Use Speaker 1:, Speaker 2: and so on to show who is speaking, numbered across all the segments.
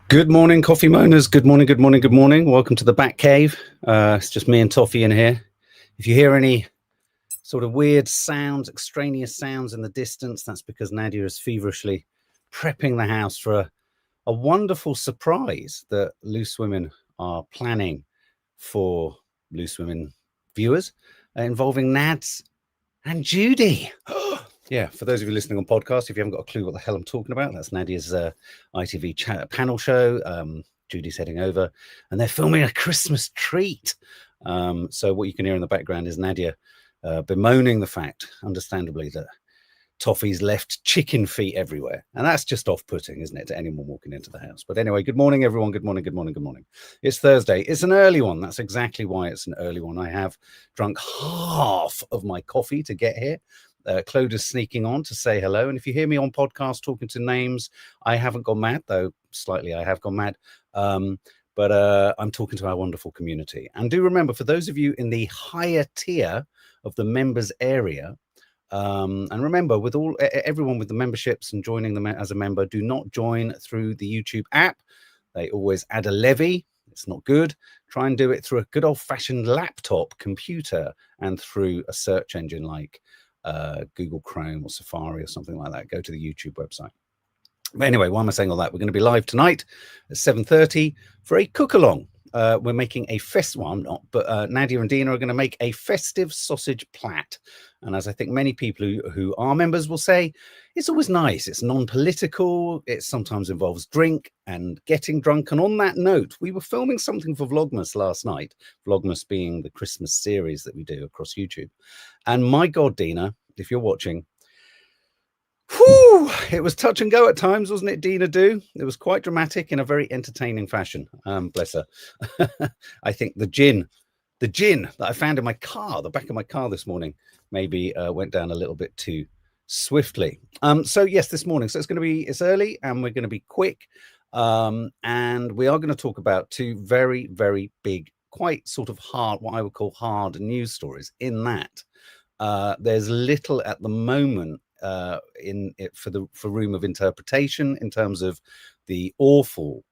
Speaker 1: Good morning, coffee moaners. Good morning, good morning, good morning. Welcome to the Bat Cave. It's just me and Toffee in here. If you hear any sort of weird sounds, extraneous sounds in the distance, that's because Nadia is feverishly prepping the house for a wonderful surprise that Loose Women are planning for Loose Women viewers, involving Nads and Judy. Yeah, for those of you listening on podcast, if you haven't got a clue what the hell I'm talking about, that's Nadia's ITV panel show. Judy's heading over, and they're filming a Christmas treat. So what you can hear in the background is Nadia bemoaning the fact, understandably, that Toffee's left chicken feet everywhere. And that's just off-putting, isn't it, to anyone walking into the house? But anyway, good morning, everyone. Good morning, good morning, good morning. It's Thursday. It's an early one. That's exactly why it's an early one. I have drunk half of my coffee to get here. Claude is sneaking on to say hello. And if you hear me on podcast talking to names, I haven't gone mad, though slightly I have gone mad. But I'm talking to our wonderful community. And do remember, for those of you in the higher tier of the members area, and remember, with everyone with the memberships and joining them as a member, do not join through the YouTube app. They always add a levy. It's not good. Try and do it through a good old-fashioned laptop computer and through a search engine like Google Chrome or Safari or something like that. Go to the YouTube website. But anyway, why am I saying all that? We're going to be live tonight at 7:30 for a cook-along. We're making a well, I'm not, but Nadia and Dina are going to make a festive sausage plat. And as I think many people who are members will say, it's always nice. It's non-political. It sometimes involves drink and getting drunk. And on that note, we were filming something for Vlogmas last night, Vlogmas being the Christmas series that we do across YouTube. And my God, Dina, if you're watching, whew, it was touch and go at times, wasn't it, Dina? It was quite dramatic in a very entertaining fashion. Bless her. I think the gin that I found in my car, the back of my car this morning, maybe went down a little bit too swiftly. So yes, this morning. So it's early and we're going to be quick. And we are going to talk about two very, very big, quite sort of hard, what I would call hard news stories, in that there's little at the moment for room of interpretation in terms of the awful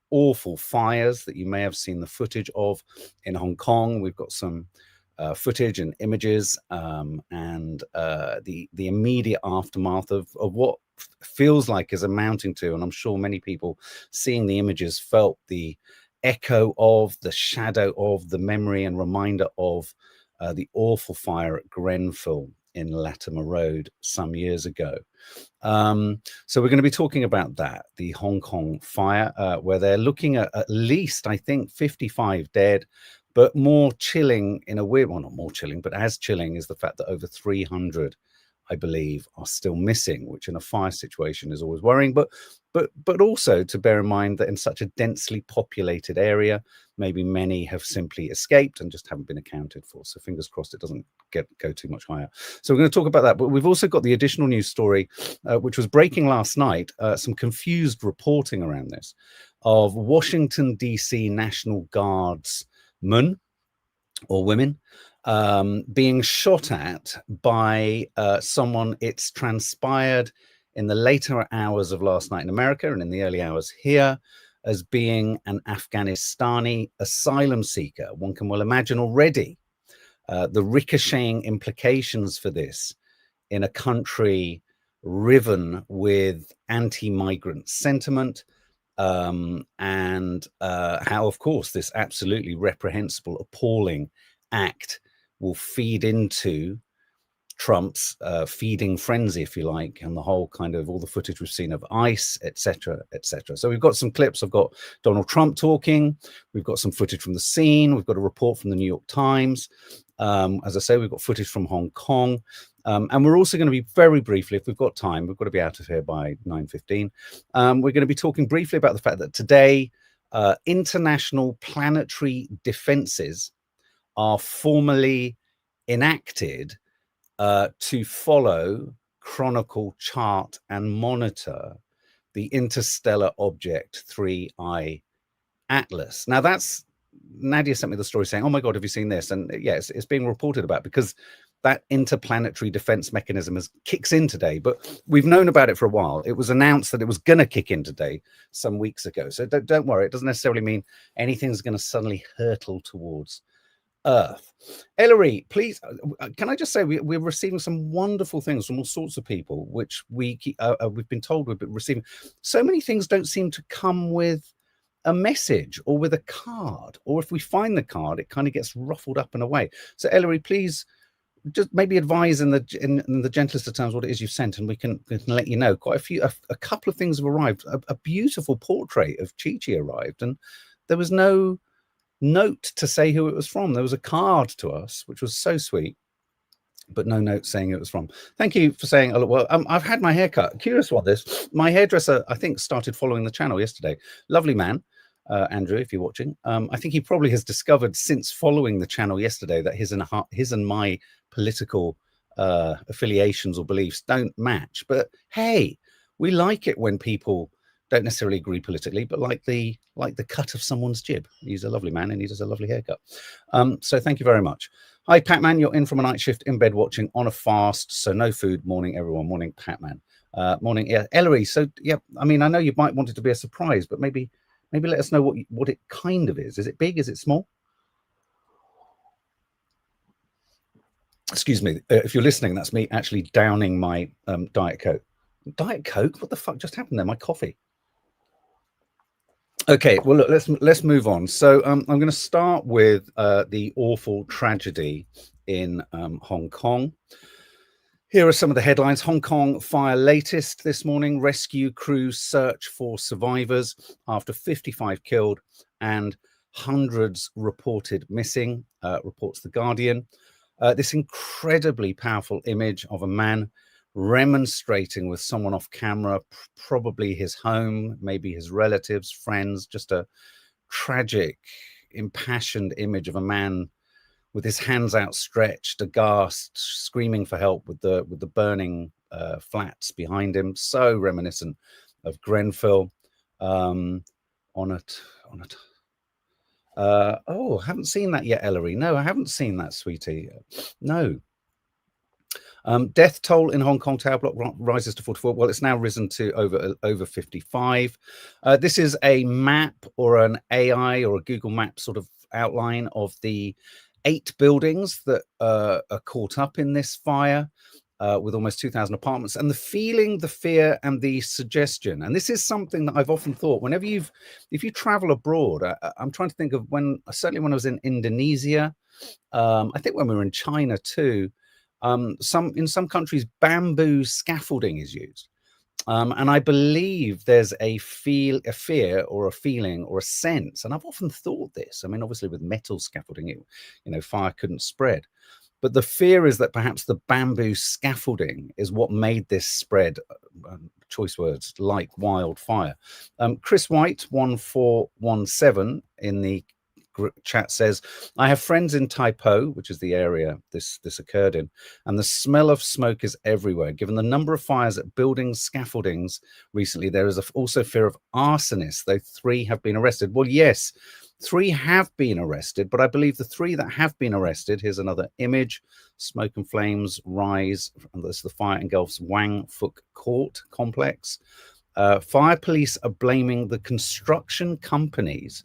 Speaker 1: fires that you may have seen the footage of in Hong Kong. We've got some footage and images and the immediate aftermath of what feels like is amounting to, and I'm sure many people seeing the images felt the echo of, the shadow of, the memory and reminder of the awful fire at Grenfell in Latimer Road some years ago. So we're going to be talking about that, the Hong Kong fire, where they're looking at least, I think, 55 dead, but more chilling in a weird, well, not more chilling, but as chilling is the fact that over 300, I believe, are still missing, which in a fire situation is always worrying, but also to bear in mind that in such a densely populated area, maybe many have simply escaped and just haven't been accounted for. So fingers crossed it doesn't go too much higher. So we're going to talk about that, but we've also got the additional news story, which was breaking last night, some confused reporting around this, of Washington, D.C. National Guardsmen or women being shot at by someone. It's transpired in the later hours of last night in America and in the early hours here as being an Afghanistani asylum seeker. One can well imagine already the ricocheting implications for this in a country riven with anti-migrant sentiment, and how, of course, this absolutely reprehensible, appalling act will feed into Trump's feeding frenzy, if you like, and the whole kind of all the footage we've seen of ICE, etc., etc. So we've got some clips. I've got Donald Trump talking. We've got some footage from the scene. We've got a report from the New York Times. As I say, we've got footage from Hong Kong. And we're also going to be very briefly, if we've got time, we've got to be out of here by 9:15. We're going to be talking briefly about the fact that today, international planetary defenses are formally enacted to follow, chronicle, chart, and monitor the interstellar object 3I Atlas. Now, Nadia sent me the story saying, oh my God, have you seen this? And yes, it's being reported about because that interplanetary defense mechanism kicks in today, but we've known about it for a while. It was announced that it was going to kick in today some weeks ago. So don't worry. It doesn't necessarily mean anything's going to suddenly hurtle towards Earth. Ellery, please, can I just say we're receiving some wonderful things from all sorts of people, which we've been told we've been receiving. So many things don't seem to come with a message or with a card, or if we find the card, it kind of gets ruffled up and away. So Ellery, please just maybe advise in the gentlest of terms what it is you sent, and we can let you know. Quite a couple of things have arrived. A beautiful portrait of Chi-Chi arrived, and there was no note to say who it was from. There was a card to us, which was so sweet, but no note saying it was from. Thank you for saying, well, I've had my hair cut. Curious what this, my hairdresser, I think, started following the channel yesterday. Lovely man, Andrew, if you're watching. I think he probably has discovered since following the channel yesterday that his and my political affiliations or beliefs don't match. But hey, we like it when people don't necessarily agree politically, but like the cut of someone's jib. He's a lovely man and he does a lovely haircut. So thank you very much. Hi, Pat-Man. You're in from a night shift in bed watching on a fast, so no food. Morning, everyone. Morning, Pat-Man. Morning, yeah, Ellery. So yeah, I mean, I know you might want it to be a surprise, but maybe let us know what it kind of is. Is it big? Is it small? Excuse me. If you're listening, that's me actually downing my Diet Coke. Diet Coke? What the fuck just happened there? My coffee. Okay, well, look, let's move on. So I'm going to start with the awful tragedy in Hong Kong. Here are some of the headlines. Hong Kong fire latest this morning. Rescue crews search for survivors after 55 killed and hundreds reported missing, reports The Guardian. This incredibly powerful image of a man remonstrating with someone off camera, probably his home, maybe his relatives, friends, just a tragic, impassioned image of a man with his hands outstretched, aghast, screaming for help with the burning flats behind him. So reminiscent of Grenfell. Oh, haven't seen that yet, Ellery. No, I haven't seen that, sweetie. No. Death toll in Hong Kong tower block rises to 44. Well, it's now risen to over 55. This is a map or an AI or a Google map sort of outline of the 8 buildings that are caught up in this fire, with almost 2,000 apartments, and the feeling, the fear, and the suggestion. And this is something that I've often thought whenever if you travel abroad. I'm trying to think of certainly when I was in Indonesia, I think when we were in China too. In some countries, bamboo scaffolding is used, and I believe there's a fear or a feeling or a sense. And I've often thought this. I mean, obviously with metal scaffolding, fire couldn't spread, but the fear is that perhaps the bamboo scaffolding is what made this spread. Choice words, like wildfire. Chris White 1417 in the chat says, I have friends in Taipo, which is the area this occurred in, and the smell of smoke is everywhere. Given the number of fires at buildings, scaffoldings recently, there is also fear of arsonists, though 3 have been arrested. Well, yes, 3 have been arrested, but I believe the 3 that have been arrested, here's another image, smoke and flames rise, and this is the fire engulfs Wang Fuk Court complex. Fire police are blaming the construction companies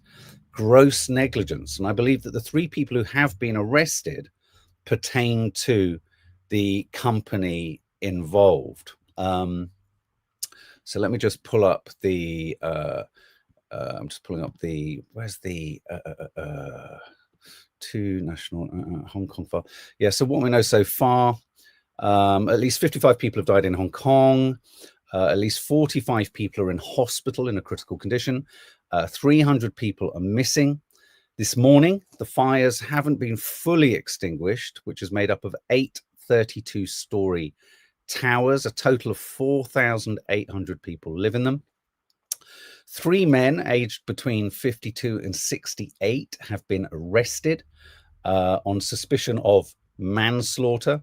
Speaker 1: gross negligence, and I believe that the 3 people who have been arrested pertain to the company involved. So let me just pull up the I'm just pulling up the where's the 2 national Hong Kong file. Yeah, so what we know so far, at least 55 people have died in Hong Kong. At least 45 people are in hospital in a critical condition. 300 people are missing. This morning, the fires haven't been fully extinguished, which is made up of 8 32-story towers. A total of 4,800 people live in them. 3 men aged between 52 and 68 have been arrested on suspicion of manslaughter.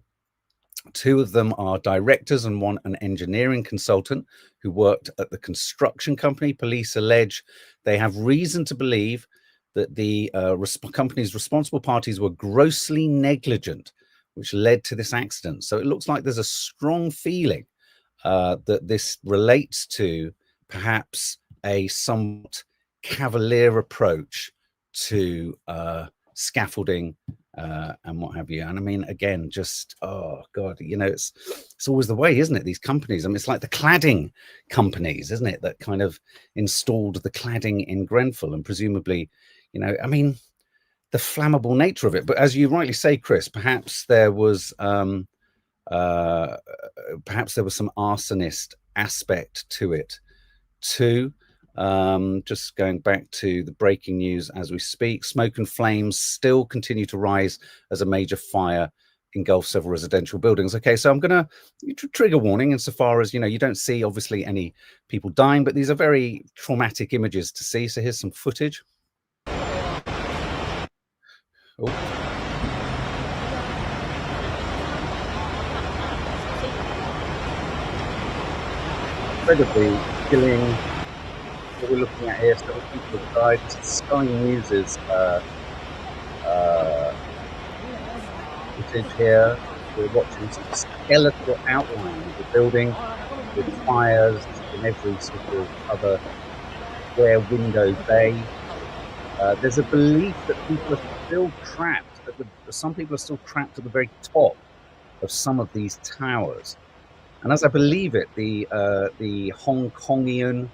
Speaker 1: 2 of them are directors and 1 an engineering consultant who worked at the construction company. Police allege they have reason to believe that the company's responsible parties were grossly negligent which led to this accident. So it looks like there's a strong feeling that this relates to perhaps a somewhat cavalier approach to scaffolding and what have you. And I mean, again, just, oh God, you know, it's always the way, isn't it? These companies, I mean, it's like the cladding companies, isn't it? That kind of installed the cladding in Grenfell, and presumably, you know, I mean, the flammable nature of it. But as you rightly say, Chris, perhaps there was some arsonist aspect to it too. Just going back to the breaking news as we speak, smoke and flames still continue to rise as a major fire engulfs several residential buildings. Okay, so I'm going to trigger warning insofar as, you know, you don't see obviously any people dying, but these are very traumatic images to see. So here's some footage. Oh. Incredibly killing. What we're looking at here, several people have died. This is Sky News's footage here. We're watching some skeletal outline of the building with fires in every sort of other square window bay. There's a belief that people are still trapped. Some people are still trapped at the very top of some of these towers. And as I believe it, the Hong Kongian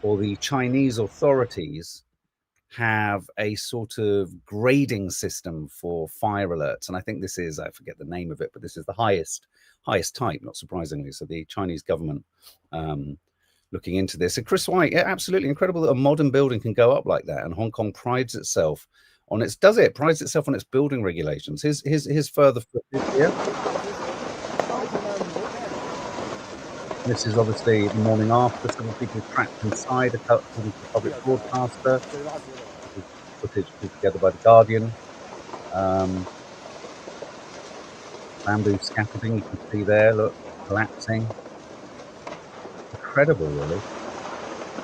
Speaker 1: or the Chinese authorities have a sort of grading system for fire alerts. And I think this is, I forget the name of it, but this is the highest type, not surprisingly. So the Chinese government looking into this. And Chris White, yeah, absolutely incredible that a modern building can go up like that. And Hong Kong prides itself on its building regulations. Here's further footage here. This is obviously the morning after. Some people trapped inside, according to the public broadcaster. Footage put together by The Guardian. Bamboo scaffolding, you can see there, look, collapsing. Incredible, really.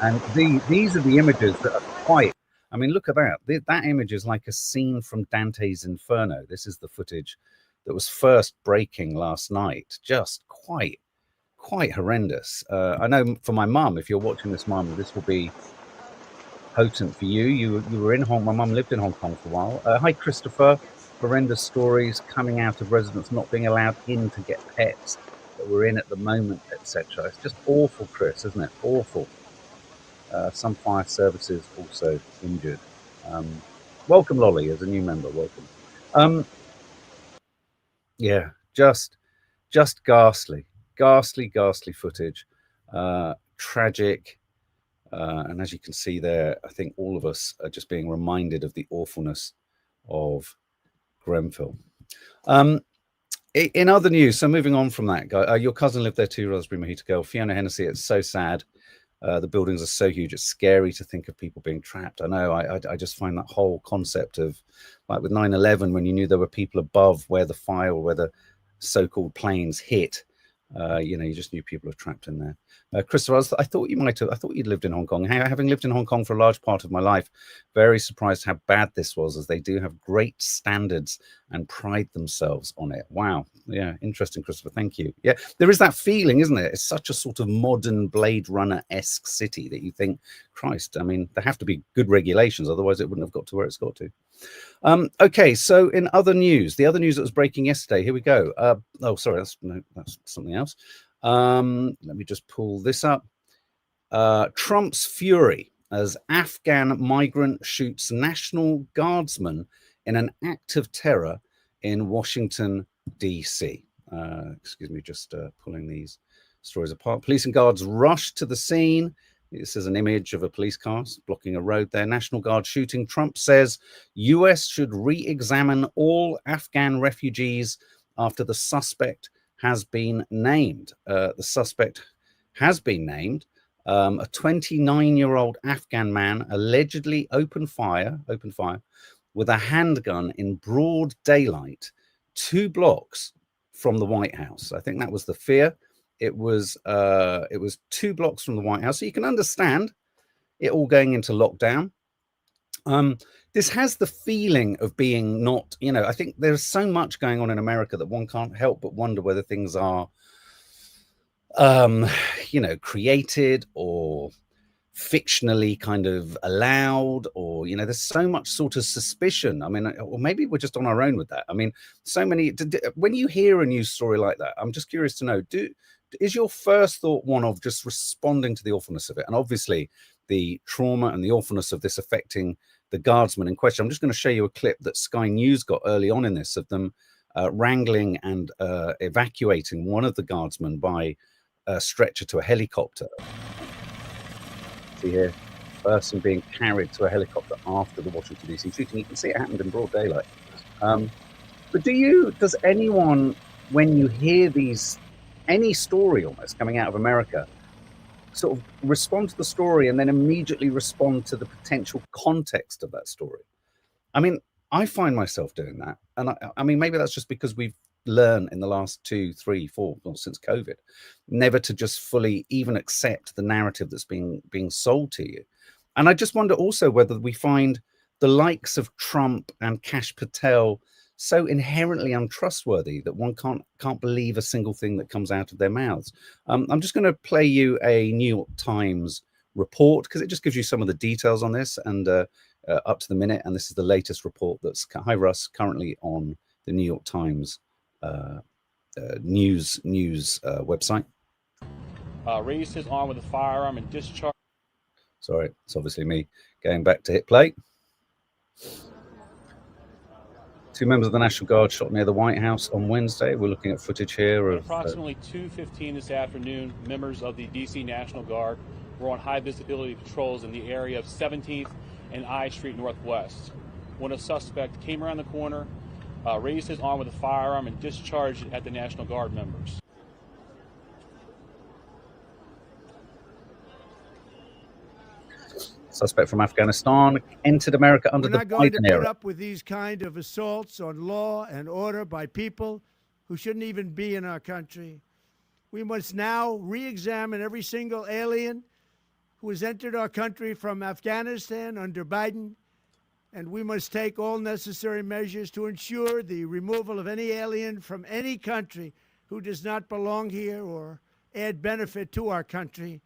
Speaker 1: And these are the images that are quite, I mean, look at that. That image is like a scene from Dante's Inferno. This is the footage that was first breaking last night. Just quite horrendous. I know for my mum, if you're watching this, mum, this will be potent for you. You were in Hong Kong. My mum lived in Hong Kong for a while. Hi, Christopher. Horrendous stories coming out of residents not being allowed in to get pets that we're in at the moment, etc. It's just awful, Chris, isn't it? Awful. Some fire services also injured. Welcome, Lolly, as a new member. Welcome. Yeah, just ghastly footage. Tragic. And as you can see there, I think all of us are just being reminded of the awfulness of Grenfell. In other news, so moving on from that, guy, your cousin lived there too, Raspberry Mojito Girl. Fiona Hennessy, it's so sad. The buildings are so huge, it's scary to think of people being trapped. I know, I just find that whole concept of, like with 9/11, when you knew there were people above where the fire or where the so-called planes hit, you know, you just knew people were trapped in there. Christopher, I thought you'd lived in Hong Kong. Having lived in Hong Kong for a large part of my life, very surprised how bad this was, as they do have great standards and pride themselves on it. Wow. Yeah, interesting, Christopher. Thank you. Yeah, there is that feeling, isn't it? It's such a sort of modern Blade Runner-esque city that you think, Christ, I mean, there have to be good regulations, otherwise it wouldn't have got to where it's got to. Okay, so in other news, the other news that was breaking yesterday, here we go. Oh, sorry, that's something else. Let me just pull this up. Trump's fury as Afghan migrant shoots National Guardsman in an act of terror in Washington, D.C. Excuse me, just pulling these stories apart. Police and guards rushed to the scene. This is an image of a police car blocking a road there. National Guard shooting. Trump says US should re-examine all Afghan refugees after the suspect has been named. The suspect has been named. A 29-year-old Afghan man allegedly opened fire with a handgun in broad daylight 2 blocks from the White House. I think that was the fear. It was 2 blocks from the White House. So you can understand it all going into lockdown. This has the feeling of being not, I think there's so much going on in America that one can't help but wonder whether things are, created or fictionally kind of allowed, or there's so much sort of suspicion. I mean, or maybe we're just on our own with that. I mean, so many, when you hear a news story like that, I'm just curious to know, is your first thought one of just responding to the awfulness of it, and obviously the trauma and the awfulness of this affecting the guardsmen in question? I'm just going to show you a clip that Sky News got early on in this of them wrangling and evacuating one of the guardsmen by a stretcher to a helicopter. See here, person being carried to a helicopter after the Washington DC shooting. You can see it happened in broad daylight. But does anyone, when you hear any story almost coming out of America, sort of respond to the story and then immediately respond to the potential context of that story? I mean, I find myself doing that. And I mean, maybe that's just because we've learned in the last 2, 3, 4, well, since COVID, never to just fully even accept the narrative that's being sold to you. And I just wonder also whether we find the likes of Trump and Kash Patel so inherently untrustworthy that one can't believe a single thing that comes out of their mouths. I'm just going to play you a New York Times report because it just gives you some of the details on this and up to the minute. And this is the latest report that's, hi Russ, currently on the New York Times news website.
Speaker 2: Raised his arm with a firearm and discharged.
Speaker 1: Sorry, it's obviously me going back to hit play. 2 members of the National Guard shot near the White House on Wednesday. We're looking at footage here of
Speaker 2: approximately 2:15 this afternoon. Members of the DC National Guard were on high visibility patrols in the area of 17th and I Street Northwest when a suspect came around the corner, raised his arm with a firearm and discharged it at the National Guard members.
Speaker 1: Suspect from Afghanistan entered America under the Biden era.
Speaker 3: We're not going to put up with these kind of assaults on law and order by people who shouldn't even be in our country. We must now re-examine every single alien who has entered our country from Afghanistan under Biden, and we must take all necessary measures to ensure the removal of any alien from any country who does not belong here or add benefit to our country.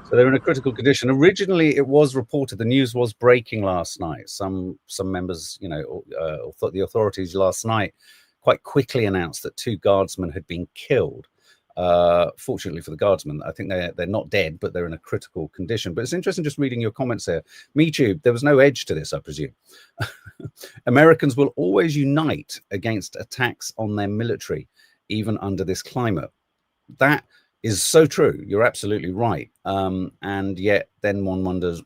Speaker 1: So they're in a critical condition. Originally, it was reported, the news was breaking last night. Some members, thought the authorities last night quite quickly announced that 2 guardsmen had been killed. Fortunately for the guardsmen, I think they're not dead, but they're in a critical condition. But it's interesting just reading your comments here. Me too. There was no edge to this, I presume. Americans will always unite against attacks on their military, even under this climate. That is so true. You're absolutely right. And yet then one wonders,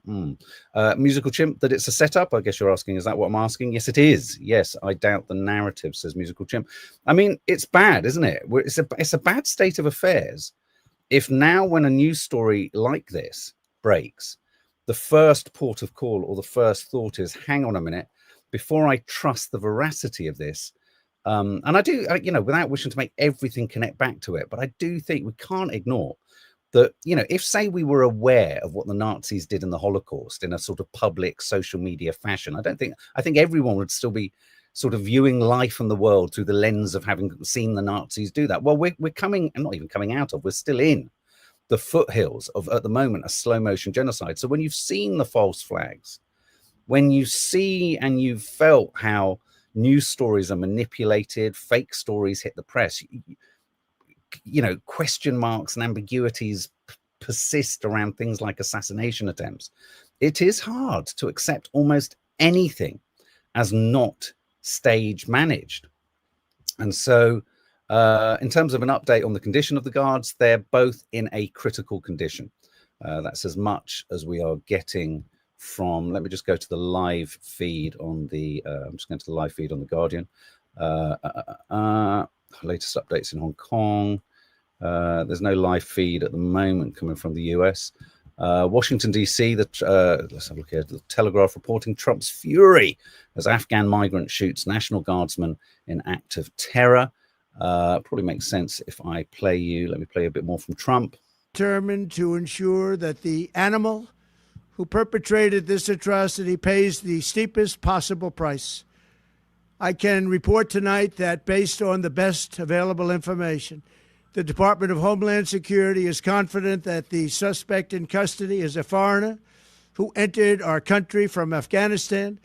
Speaker 1: Musical Chimp, that it's a setup? I guess you're asking, is that what I'm asking? Yes, it is. Yes, I doubt the narrative, says Musical Chimp. I mean, it's bad, isn't it? It's a bad state of affairs. If now when a news story like this breaks, the first port of call or the first thought is, hang on a minute, before I trust the veracity of this, and I do, without wishing to make everything connect back to it, but I do think we can't ignore that, if say we were aware of what the Nazis did in the Holocaust in a sort of public social media fashion, I think everyone would still be sort of viewing life and the world through the lens of having seen the Nazis do that. Well, we're coming, and not even coming out of, we're still in the foothills of, at the moment, a slow motion genocide. So when you've seen the false flags, when you see and you've felt how news stories are manipulated, fake stories hit the press, question marks and ambiguities persist around things like assassination attempts. It is hard to accept almost anything as not stage managed. And so in terms of an update on the condition of the guards, they're both in a critical condition. That's as much as we are getting from, let me just go to the live feed on the, I'm just going to the live feed on the Guardian. Latest updates in Hong Kong. There's no live feed at the moment coming from the US. Washington, D.C., let's have a look here. The Telegraph reporting Trump's fury as Afghan migrant shoots National Guardsman in act of terror. Probably makes sense if I let me play a bit more from Trump.
Speaker 3: Determined to ensure that the animal who perpetrated this atrocity pays the steepest possible price. I can report tonight that based on the best available information, the Department of Homeland Security is confident that the suspect in custody is a foreigner who entered our country from Afghanistan,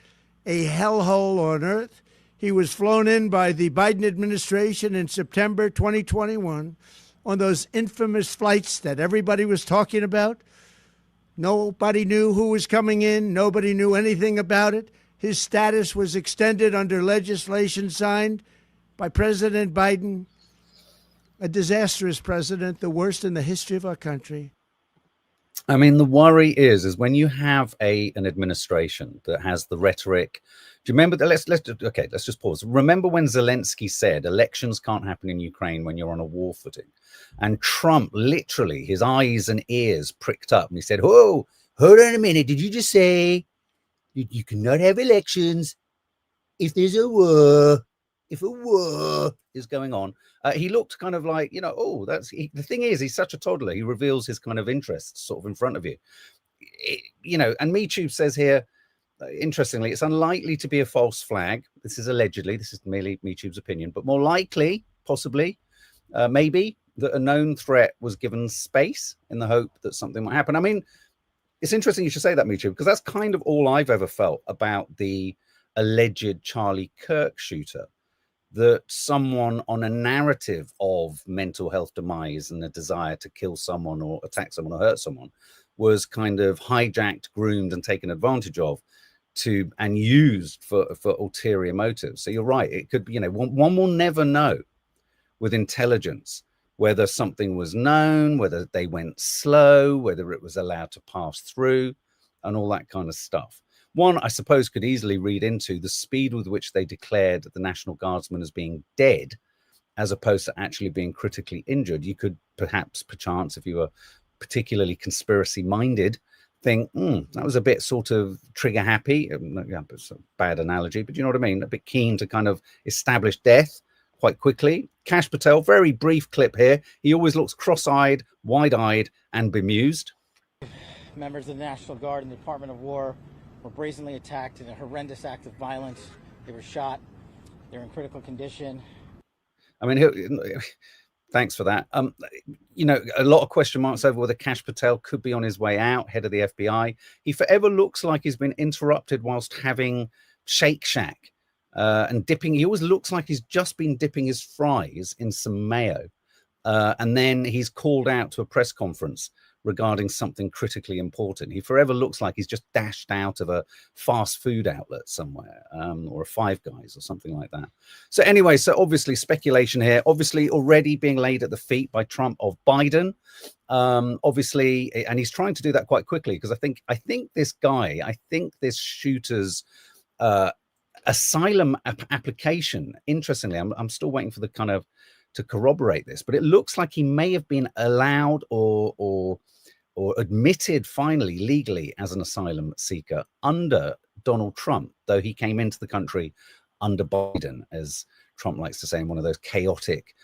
Speaker 3: a hellhole on earth. He was flown in by the Biden administration in September 2021 on those infamous flights that everybody was talking about. Nobody knew who was coming in. Nobody knew anything about it. His status was extended under legislation signed by President Biden, a disastrous president, the worst in the history of our country.
Speaker 1: I mean, the worry is when you have an administration that has the rhetoric. Do you remember that? Let's just pause. Remember when Zelensky said elections can't happen in Ukraine when you're on a war footing, and Trump literally his eyes and ears pricked up and he said, "Oh, hold on a minute. Did you just say you cannot have elections if there's a war? If a war is going on?" He looked kind of like, oh, the thing is, he's such a toddler. He reveals his kind of interests sort of in front of you, and MeTube says here, interestingly, it's unlikely to be a false flag. This is allegedly, this is merely MeTube's opinion, but more likely, possibly, maybe, that a known threat was given space in the hope that something might happen. I mean, it's interesting you should say that, MeTube, because that's kind of all I've ever felt about the alleged Charlie Kirk shooter. That someone on a narrative of mental health demise and a desire to kill someone or attack someone or hurt someone was kind of hijacked, groomed, and taken advantage of and used for ulterior motives. So you're right. It could be, one will never know with intelligence whether something was known, whether they went slow, whether it was allowed to pass through, and all that kind of stuff. One, I suppose, could easily read into the speed with which they declared the National Guardsman as being dead, as opposed to actually being critically injured. You could perchance, if you were particularly conspiracy-minded, think, that was a bit sort of trigger-happy. It's a bad analogy, but you know what I mean? A bit keen to kind of establish death quite quickly. Kash Patel, very brief clip here. He always looks cross-eyed, wide-eyed, and bemused.
Speaker 4: Members of the National Guard and the Department of War were brazenly attacked in a horrendous act of violence. They were shot. They're in critical condition.
Speaker 1: I mean, thanks for that. A lot of question marks over whether Kash Patel could be on his way out, head of the FBI. He forever looks like he's been interrupted whilst having Shake Shack and dipping. He always looks like he's just been dipping his fries in some mayo. And then he's called out to a press conference regarding something critically important. He forever looks like he's just dashed out of a fast food outlet somewhere, or a Five Guys or something like that. So anyway, so obviously speculation here, obviously already being laid at the feet by Trump of Biden. Obviously, and he's trying to do that quite quickly, because I think this shooter's asylum application, interestingly, I'm still waiting for the kind of to corroborate this, but it looks like he may have been allowed or admitted finally legally as an asylum seeker under Donald Trump, though he came into the country under Biden, as Trump likes to say, in one of those chaotic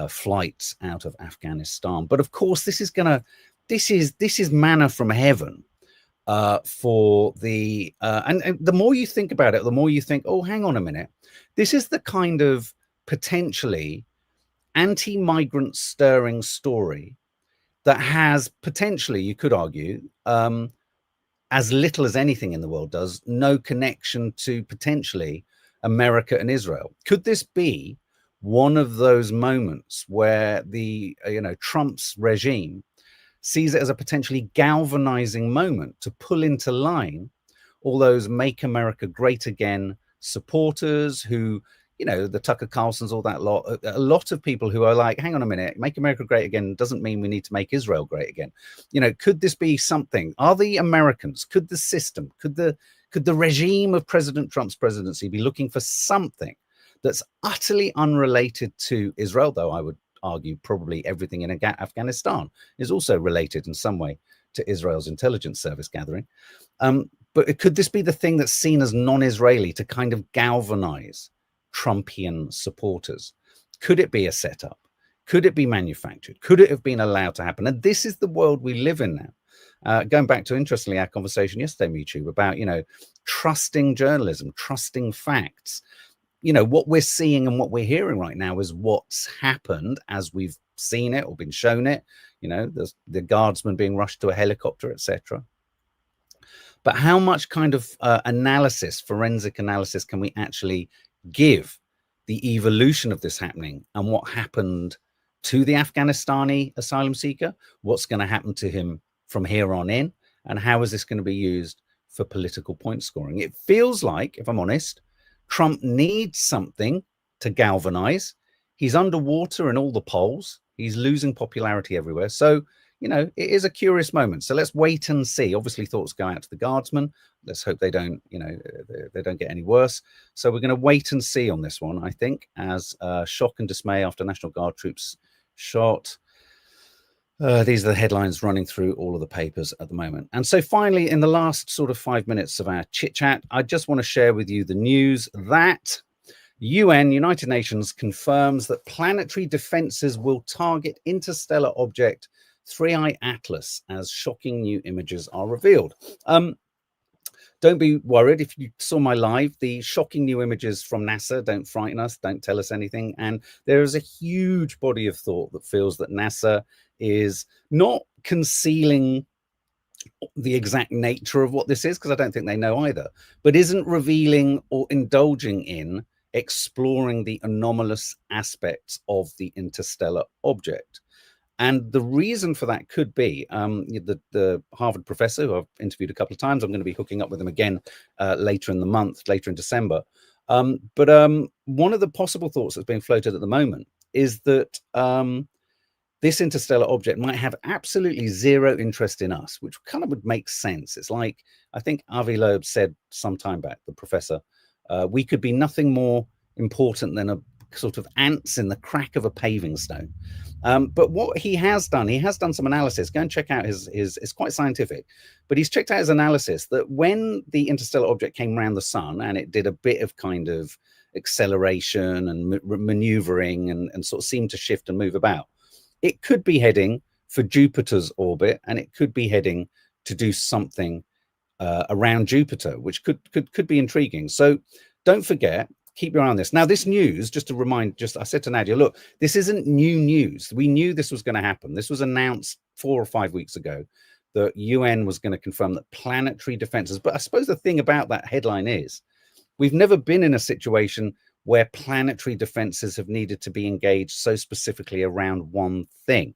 Speaker 1: flights out of Afghanistan. But of course, this is manna from heaven for the and the more you think about it, the more you think, oh, hang on a minute, this is the kind of potentially anti-migrant stirring story that has potentially, you could argue, as little as anything in the world does, no connection to potentially America and Israel. Could this be one of those moments where the Trump's regime sees it as a potentially galvanizing moment to pull into line all those Make America Great Again supporters who, the Tucker Carlsons, all that lot, a lot of people who are like, hang on a minute, Make America Great Again doesn't mean we need to make Israel great again. Could this be something? Are the Americans, could the system, could the regime of President Trump's presidency be looking for something that's utterly unrelated to Israel, though I would argue probably everything in Afghanistan is also related in some way to Israel's intelligence service gathering. But could this be the thing that's seen as non-Israeli to kind of galvanize Trumpian supporters? Could it be a setup? Could it be manufactured? Could it have been allowed to happen? And this is the world we live in now. Going back to, interestingly, our conversation yesterday, YouTube, about, trusting journalism, trusting facts. What we're seeing and what we're hearing right now is what's happened as we've seen it or been shown it. There's the guardsman being rushed to a helicopter, etc. But how much kind of analysis, forensic analysis, can we actually give the evolution of this happening and what happened to the Afghanistani asylum seeker? What's going to happen to him from here on in? And how is this going to be used for political point scoring? It feels like, if I'm honest, Trump needs something to galvanize. He's underwater in all the polls. He's losing popularity everywhere. So, it is a curious moment. So let's wait and see. Obviously, thoughts go out to the guardsmen. Let's hope they don't, they don't get any worse. So we're going to wait and see on this one, I think, as shock and dismay after National Guard troops shot. These are the headlines running through all of the papers at the moment. And so finally, in the last sort of 5 minutes of our chit chat, I just want to share with you the news that United Nations confirms that planetary defenses will target interstellar object 3I Atlas as shocking new images are revealed. Don't be worried if you saw my live. The shocking new images from NASA don't frighten us, don't tell us anything. And there is a huge body of thought that feels that NASA is not concealing the exact nature of what this is, because I don't think they know either, but isn't revealing or indulging in exploring the anomalous aspects of the interstellar object. And the reason for that could be the Harvard professor, who I've interviewed a couple of times. I'm going to be hooking up with him again later in the month, later in December. But one of the possible thoughts that's being floated at the moment is that this interstellar object might have absolutely zero interest in us, which kind of would make sense. It's like, I think Avi Loeb said some time back, the professor, we could be nothing more important than a sort of ants in the crack of a paving stone. But what he has done some analysis. Go and check out his it's quite scientific, but he's checked out his analysis that when the interstellar object came around the sun and it did a bit of kind of acceleration and maneuvering and sort of seemed to shift and move about, it could be heading for Jupiter's orbit, and it could be heading to do something around Jupiter, which could be intriguing. So don't forget, keep your eye on this. Now, this news, just to remind, I said to Nadia, look, this isn't new news. We knew this was going to happen. This was announced 4 or 5 weeks ago that UN was going to confirm that planetary defenses. But I suppose the thing about that headline is we've never been in a situation where planetary defenses have needed to be engaged so specifically around one thing.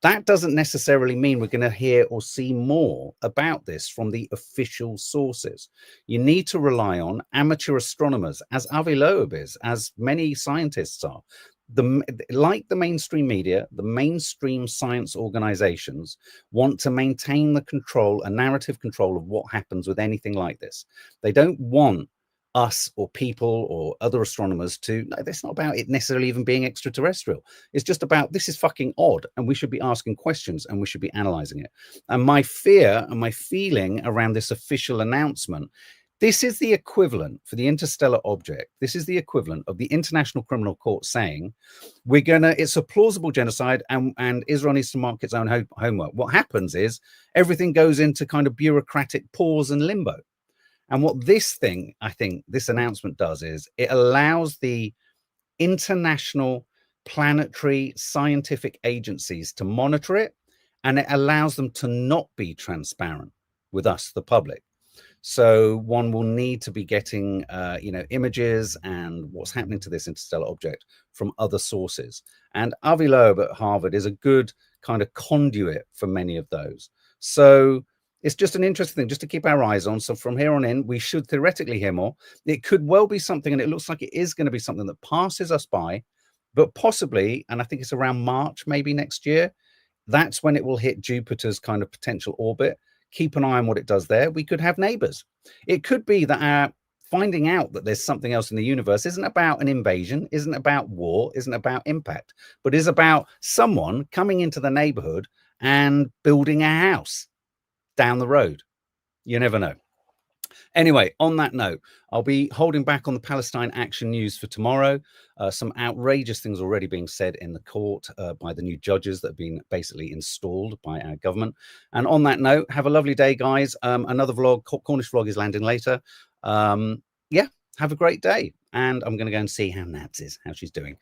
Speaker 1: That doesn't necessarily mean we're going to hear or see more about this from the official sources. You need to rely on amateur astronomers, as Avi Loeb is, as many scientists are. Like the mainstream media, the mainstream science organizations want to maintain the control, a narrative control of what happens with anything like this. They don't want us or people or other astronomers to, no, it's not about it necessarily even being extraterrestrial. It's just about, this is fucking odd, and we should be asking questions and we should be analyzing it. And my fear and my feeling around this official announcement, this is the equivalent for the interstellar object. This is the equivalent of the International Criminal Court saying, it's a plausible genocide and Israel needs to mark its own homework. What happens is everything goes into kind of bureaucratic pause and limbo. And what this thing, I think this announcement does is it allows the international planetary scientific agencies to monitor it, and it allows them to not be transparent with us, the public. So one will need to be getting, images and what's happening to this interstellar object from other sources. And Avi Loeb at Harvard is a good kind of conduit for many of those. So it's just an interesting thing just to keep our eyes on. So from here on in, we should theoretically hear more. It could well be something, and it looks like it is going to be something that passes us by, but possibly, and I think it's around March, maybe next year, that's when it will hit Jupiter's kind of potential orbit. Keep an eye on what it does there. We could have neighbors. It could be that our finding out that there's something else in the universe isn't about an invasion, isn't about war, isn't about impact, but is about someone coming into the neighborhood and building a house down the road. You never know. Anyway, on that note, I'll be holding back on the Palestine action news for tomorrow. Some outrageous things already being said in the court by the new judges that have been basically installed by our government. And on that note, have a lovely day, guys. Another vlog, Cornish vlog, is landing later. Yeah, have a great day. And I'm going to go and see how Nats is, how she's doing.